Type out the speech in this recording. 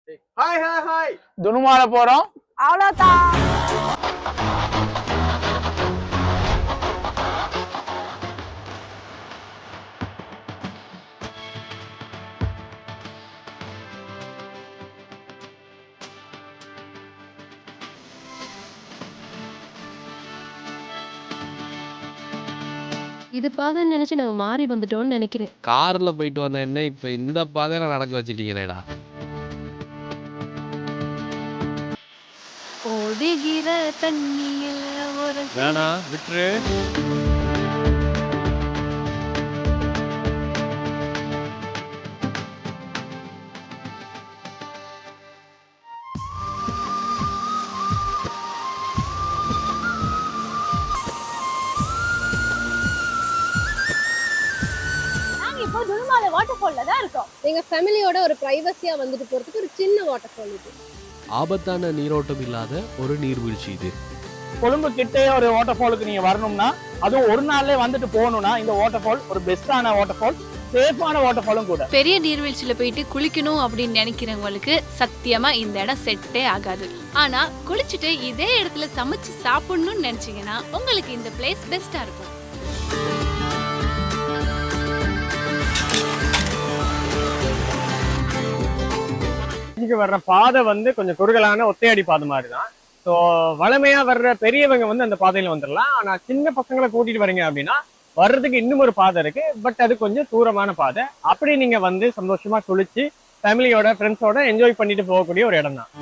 Hi hi hi. துணுமால போறோம். அவ்வளவுதான். இது பாதைன்னு நினைச்சு நாங்க மாறி வந்துட்டோம்னு நினைக்கிறேன். கார்ல போயிட்டு வந்த என்ன இப்ப இந்த பாதையில நடக்க வச்சிட்டீங்களேடா. ஓடுகிற தண்ணியில் ஒரு வேணா விட்டுரு. இப்போ துணுமாலை வாட்டர் ஃபால்ல தான் இருக்கோம். எங்க ஃபேமிலியோட ஒரு பிரைவசியா வந்துட்டு போறதுக்கு ஒரு சின்ன வாட்டர் ஃபால் இது. ஆபத்தான நீரோட்டம் இல்லாத ஒரு நீர்வீழ்ச்சி இது. கொழும்பு கிட்டே ஒரு வாட்டர் ஃபாலுக்கு நீங்க வரணும்னா, அதுவும் ஒரு நாள்லயே வந்துட்டு போகணும்னா இந்த வாட்டர் ஃபால் ஒரு பெஸ்டான வாட்டர் ஃபால், சேஃபான வாட்டர் ஃபாலும் கூட. பெரிய நீர்வீழ்ச்சியில போயிட்டு குளிக்கணும் அப்படின்னு நினைக்கிறவங்களுக்கு சத்தியமா இந்த இடம் செட்டே ஆகாது. ஆனா குளிச்சுட்டு இதே இடத்துல சமைச்சு சாப்பிடணும்னு நினைச்சீங்கன்னா உங்களுக்கு இந்த பிளேஸ் பெஸ்டா இருக்கும். இங்க வர்ற பாதை வந்து கொஞ்சம் குறுகலான ஒத்தையடி பாதை மாதிரி தான். ஸோ வளமையா வர்ற பெரியவங்க வந்து அந்த பாதையில வந்துடலாம். ஆனா சின்ன பசங்களை கூட்டிட்டு வரீங்க அப்படின்னா வர்றதுக்கு இன்னும் ஒரு பாதை இருக்கு. பட் அது கொஞ்சம் தூரமான பாதை. அப்படி நீங்க வந்து சந்தோஷமா குளிச்சு ஃபேமிலியோட ஃப்ரெண்ட்ஸோட என்ஜாய் பண்ணிட்டு போகக்கூடிய ஒரு இடம் தான்.